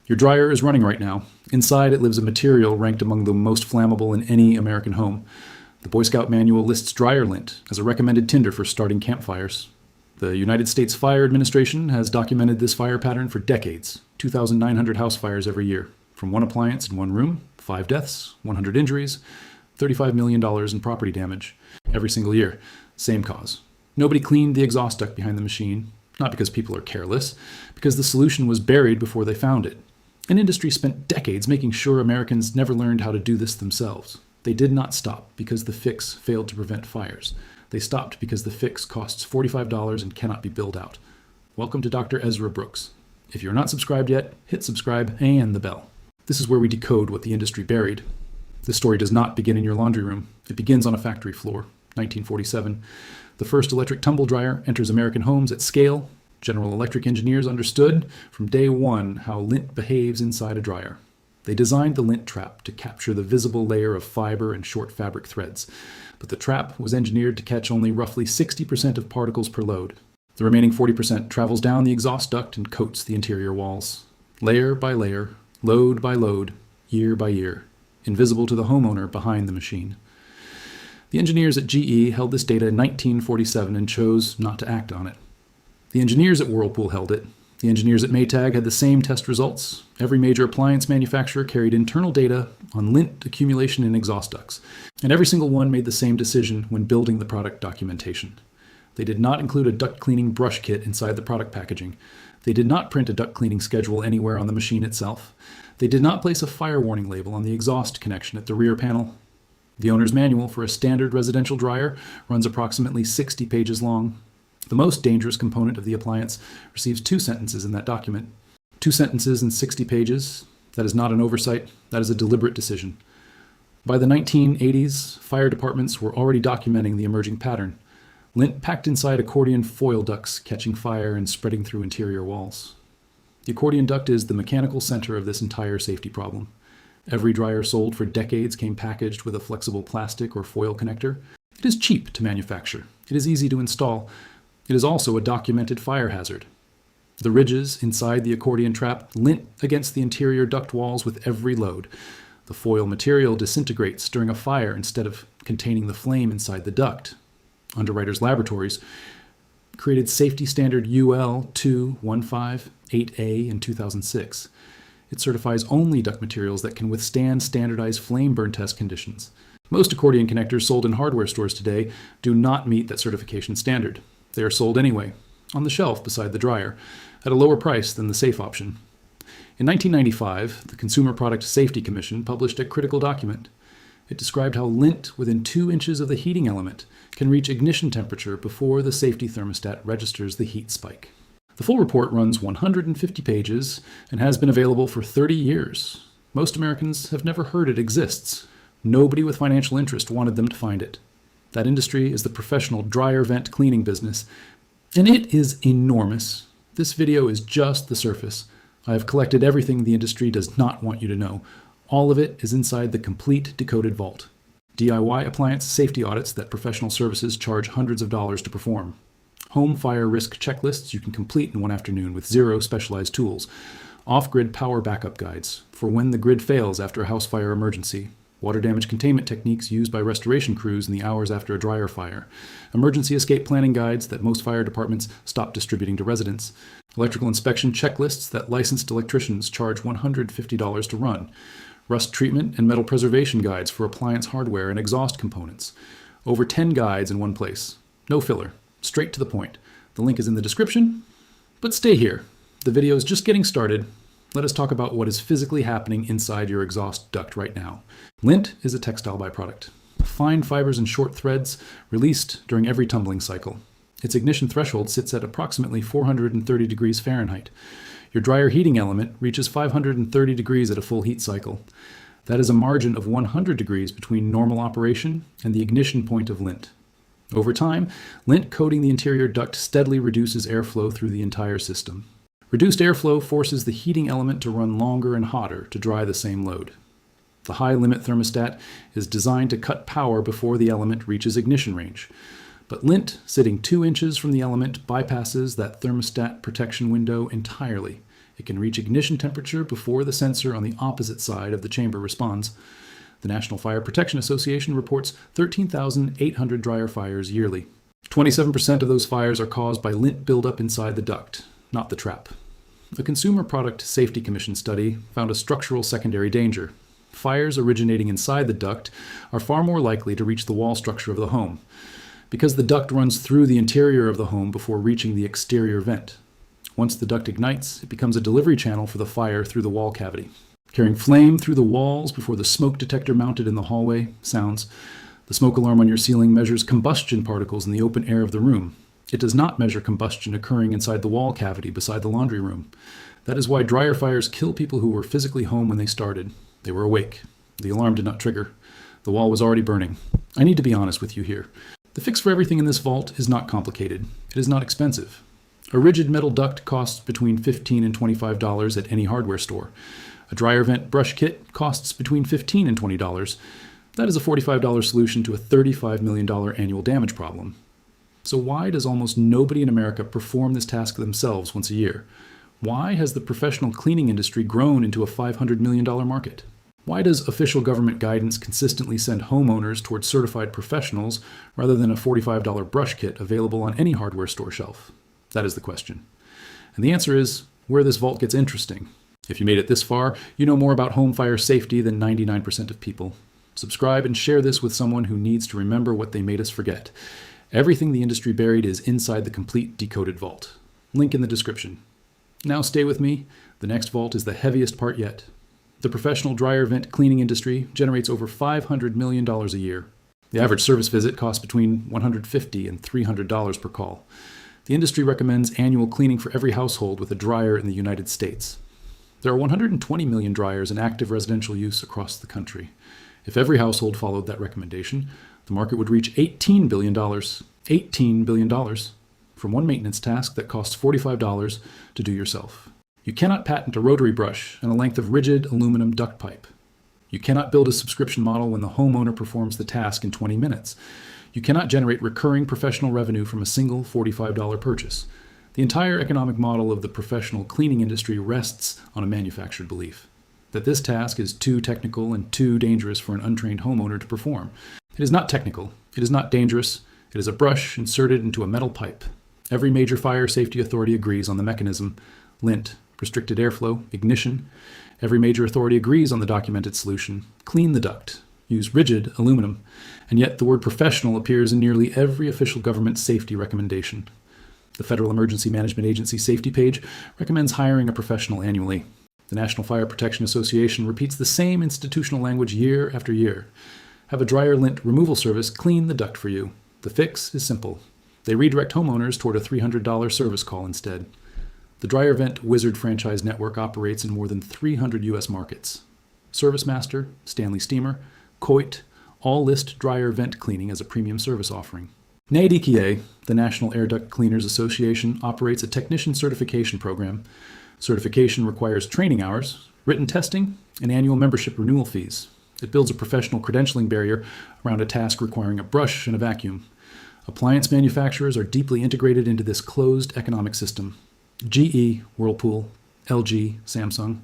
Your dryer is running right now. Inside it lives a material ranked among the most flammable in any American home. The Boy Scout manual lists dryer lint as a recommended tinder for starting campfires. The United States Fire Administration has documented this fire pattern for decades, 2,900 house fires every year, from one appliance in one room, 5 deaths, 100 injuries, $35 million in property damage every single year. Same cause. Nobody cleaned the exhaust duct behind the machine, not because people are careless, because the solution was buried before they found it. An industry spent decades making sure Americans never learned how to do this themselves. They did not stop because the fix failed to prevent fires. They stopped because the fix costs $45 and cannot be billed out. Welcome to Dr. Ezra Brooks. If you're not subscribed yet, hit subscribe and the bell. This is where we decode what the industry buried. This story does not begin in your laundry room. It begins on a factory floor, 1947. The first electric tumble dryer enters American homes at scale. General Electric engineers understood from day one how lint behaves inside a dryer. They designed the lint trap to capture the visible layer of fiber and short fabric threads, but the trap was engineered to catch only roughly 60% of particles per load. The remaining 40% travels down the exhaust duct and coats the interior walls. Layer by layer, load by load, year by year, invisible to the homeowner behind the machine. The engineers at GE held this data in 1947 and chose not to act on it. The engineers at Whirlpool held it. The engineers at Maytag had the same test results. Every major appliance manufacturer carried internal data on lint accumulation in exhaust ducts, and every single one made the same decision when building the product documentation. They did not include a duct cleaning brush kit inside the product packaging. They did not print a duct cleaning schedule anywhere on the machine itself. They did not place a fire warning label on the exhaust connection at the rear panel. The owner's manual for a standard residential dryer runs approximately 60 pages long. The most dangerous component of the appliance receives 2 sentences in that document. 2 sentences in 60 pages. That is not an oversight. That is a deliberate decision. By the 1980s, fire departments were already documenting the emerging pattern. Lint packed inside accordion foil ducts catching fire and spreading through interior walls. The accordion duct is the mechanical center of this entire safety problem. Every dryer sold for decades came packaged with a flexible plastic or foil connector. It is cheap to manufacture. It is easy to install. It is also a documented fire hazard. The ridges inside the accordion trap lint against the interior duct walls with every load. The foil material disintegrates during a fire instead of containing the flame inside the duct. Underwriters Laboratories created safety standard UL 2158A in 2006. It certifies only duct materials that can withstand standardized flame burn test conditions. Most accordion connectors sold in hardware stores today do not meet that certification standard. They are sold anyway, on the shelf beside the dryer, at a lower price than the safe option. In 1995, the Consumer Product Safety Commission published a critical document. It described how lint within 2 inches of the heating element can reach ignition temperature before the safety thermostat registers the heat spike. The full report runs 150 pages and has been available for 30 years. Most Americans have never heard it exists. Nobody with financial interest wanted them to find it. That industry is the professional dryer vent cleaning business, and it is enormous. This video is just the surface. I have collected everything the industry does not want you to know. All of it is inside the complete decoded vault. DIY appliance safety audits that professional services charge hundreds of dollars to perform. Home fire risk checklists you can complete in one afternoon with 0 specialized tools. Off-grid power backup guides for when the grid fails after a house fire emergency. Water damage containment techniques used by restoration crews in the hours after a dryer fire. Emergency escape planning guides that most fire departments stop distributing to residents. Electrical inspection checklists that licensed electricians charge $150 to run. Rust treatment and metal preservation guides for appliance hardware and exhaust components. Over 10 guides in one place. No filler. Straight to the point. The link is in the description. But stay here. The video is just getting started. Let us talk about what is physically happening inside your exhaust duct right now. Lint is a textile byproduct. Fine fibers and short threads released during every tumbling cycle. Its ignition threshold sits at approximately 430 degrees Fahrenheit. Your dryer heating element reaches 530 degrees at a full heat cycle. That is a margin of 100 degrees between normal operation and the ignition point of lint. Over time, lint coating the interior duct steadily reduces airflow through the entire system. Reduced airflow forces the heating element to run longer and hotter to dry the same load. The high limit thermostat is designed to cut power before the element reaches ignition range. But lint, sitting 2 inches from the element, bypasses that thermostat protection window entirely. It can reach ignition temperature before the sensor on the opposite side of the chamber responds. The National Fire Protection Association reports 13,800 dryer fires yearly. 27% of those fires are caused by lint buildup inside the duct, not the trap. A Consumer Product Safety Commission study found a structural secondary danger. Fires originating inside the duct are far more likely to reach the wall structure of the home, because the duct runs through the interior of the home before reaching the exterior vent. Once the duct ignites, it becomes a delivery channel for the fire through the wall cavity. Carrying flame through the walls before the smoke detector mounted in the hallway sounds. The smoke alarm on your ceiling measures combustion particles in the open air of the room. It does not measure combustion occurring inside the wall cavity beside the laundry room. That is why dryer fires kill people who were physically home when they started. They were awake. The alarm did not trigger. The wall was already burning. I need to be honest with you here. The fix for everything in this vault is not complicated. It is not expensive. A rigid metal duct costs between $15 and $25 at any hardware store. A dryer vent brush kit costs between $15 and $20. That is a $45 solution to a $35 million annual damage problem. So why does almost nobody in America perform this task themselves once a year? Why has the professional cleaning industry grown into a $500 million market? Why does official government guidance consistently send homeowners towards certified professionals rather than a $45 brush kit available on any hardware store shelf? That is the question. And the answer is where this vault gets interesting. If you made it this far, you know more about home fire safety than 99% of people. Subscribe and share this with someone who needs to remember what they made us forget. Everything the industry buried is inside the complete decoded vault. Link in the description. Now stay with me. The next vault is the heaviest part yet. The professional dryer vent cleaning industry generates over $500 million a year. The average service visit costs between $150 and $300 per call. The industry recommends annual cleaning for every household with a dryer in the United States. There are 120 million dryers in active residential use across the country. If every household followed that recommendation, the market would reach $18 billion. $18 billion from one maintenance task that costs $45 to do yourself. You cannot patent a rotary brush and a length of rigid aluminum duct pipe. You cannot build a subscription model when the homeowner performs the task in 20 minutes. You cannot generate recurring professional revenue from a single $45 purchase. The entire economic model of the professional cleaning industry rests on a manufactured belief that this task is too technical and too dangerous for an untrained homeowner to perform. It is not technical. It is not dangerous. It is a brush inserted into a metal pipe. Every major fire safety authority agrees on the mechanism: lint, restricted airflow, ignition. Every major authority agrees on the documented solution: clean the duct, use rigid aluminum. And yet the word professional appears in nearly every official government safety recommendation. The Federal Emergency Management Agency safety page recommends hiring a professional annually. The National Fire Protection Association repeats the same institutional language year after year. Have a dryer lint removal service clean the duct for you. The fix is simple. They redirect homeowners toward a $300 service call instead. The Dryer Vent Wizard franchise network operates in more than 300 U.S. markets. ServiceMaster, Stanley Steamer, Coit all list dryer vent cleaning as a premium service offering. NFPA, the National Air Duct Cleaners Association, operates a technician certification program. Certification requires training hours, written testing, and annual membership renewal fees. It builds a professional credentialing barrier around a task requiring a brush and a vacuum. Appliance manufacturers are deeply integrated into this closed economic system. GE, Whirlpool, LG, Samsung.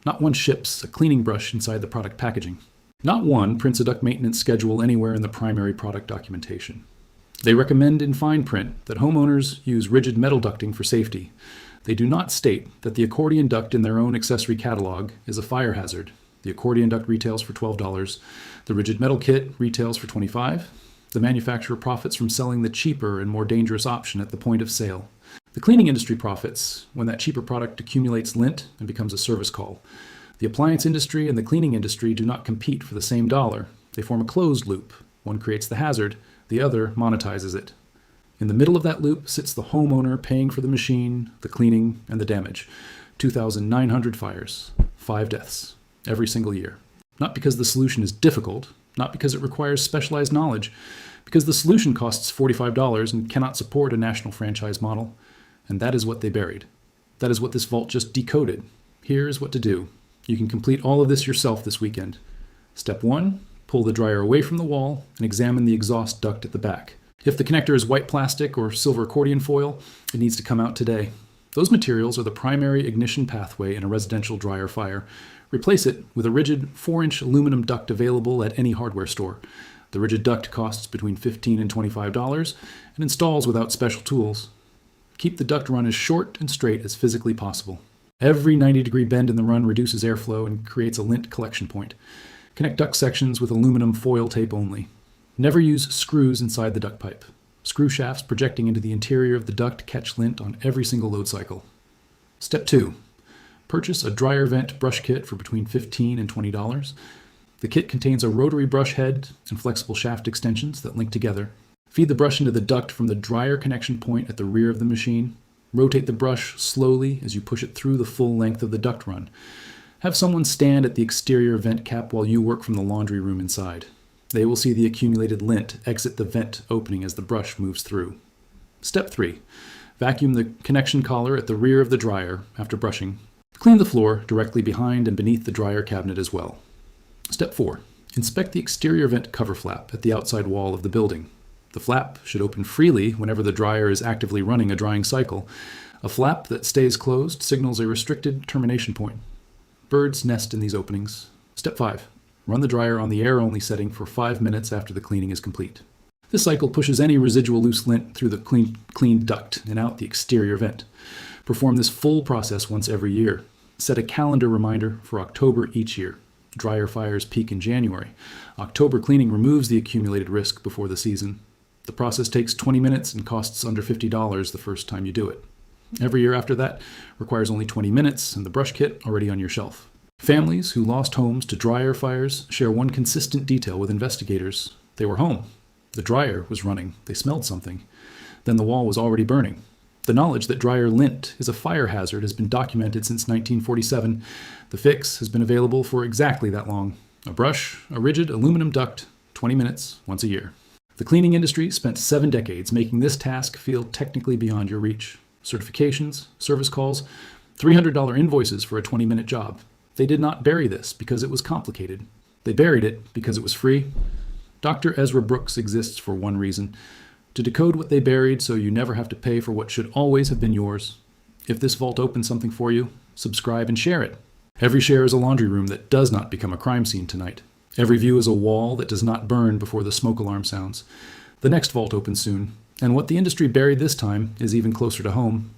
Not one ships a cleaning brush inside the product packaging. Not one prints a duct maintenance schedule anywhere in the primary product documentation. They recommend in fine print that homeowners use rigid metal ducting for safety. They do not state that the accordion duct in their own accessory catalog is a fire hazard. The accordion duct retails for $12. The rigid metal kit retails for $25. The manufacturer profits from selling the cheaper and more dangerous option at the point of sale. The cleaning industry profits when that cheaper product accumulates lint and becomes a service call. The appliance industry and the cleaning industry do not compete for the same dollar. They form a closed loop. One creates the hazard, the other monetizes it. In the middle of that loop sits the homeowner paying for the machine, the cleaning, and the damage. 2,900 fires, 5 deaths, every single year. Not because the solution is difficult, not because it requires specialized knowledge, because the solution costs $45 and cannot support a national franchise model. And that is what they buried. That is what this vault just decoded. Here's what to do. You can complete all of this yourself this weekend. Step 1, pull the dryer away from the wall and examine the exhaust duct at the back. If the connector is white plastic or silver accordion foil, it needs to come out today. Those materials are the primary ignition pathway in a residential dryer fire. Replace it with a rigid 4-inch aluminum duct available at any hardware store. The rigid duct costs between $15 and $25 and installs without special tools. Keep the duct run as short and straight as physically possible. Every 90-degree bend in the run reduces airflow and creates a lint collection point. Connect duct sections with aluminum foil tape only. Never use screws inside the duct pipe. Screw shafts projecting into the interior of the duct catch lint on every single load cycle. Step 2. Purchase a dryer vent brush kit for between $15 and $20. The kit contains a rotary brush head and flexible shaft extensions that link together. Feed the brush into the duct from the dryer connection point at the rear of the machine. Rotate the brush slowly as you push it through the full length of the duct run. Have someone stand at the exterior vent cap while you work from the laundry room inside. They will see the accumulated lint exit the vent opening as the brush moves through. Step 3. Vacuum the connection collar at the rear of the dryer after brushing. Clean the floor directly behind and beneath the dryer cabinet as well. Step 4. Inspect the exterior vent cover flap at the outside wall of the building. The flap should open freely whenever the dryer is actively running a drying cycle. A flap that stays closed signals a restricted termination point. Birds nest in these openings. Step 5. Run the dryer on the air-only setting for 5 minutes after the cleaning is complete. This cycle pushes any residual loose lint through the cleaned duct and out the exterior vent. Perform this full process once every year. Set a calendar reminder for October each year. Dryer fires peak in January. October cleaning removes the accumulated risk before the season. The process takes 20 minutes and costs under $50 the first time you do it. Every year after that requires only 20 minutes and the brush kit already on your shelf. Families who lost homes to dryer fires share one consistent detail with investigators. They were home. The dryer was running. They smelled something. Then the wall was already burning. The knowledge that dryer lint is a fire hazard has been documented since 1947. The fix has been available for exactly that long. A brush, a rigid aluminum duct, 20 minutes, once a year. The cleaning industry spent 7 decades making this task feel technically beyond your reach. Certifications, service calls, $300 invoices for a 20-minute job. They did not bury this because it was complicated. They buried it because it was free. Dr. Ezra Brooks exists for one reason: to decode what they buried so you never have to pay for what should always have been yours. If this vault opens something for you, subscribe and share it. Every share is a laundry room that does not become a crime scene tonight. Every view is a wall that does not burn before the smoke alarm sounds. The next vault opens soon, and what the industry buried this time is even closer to home.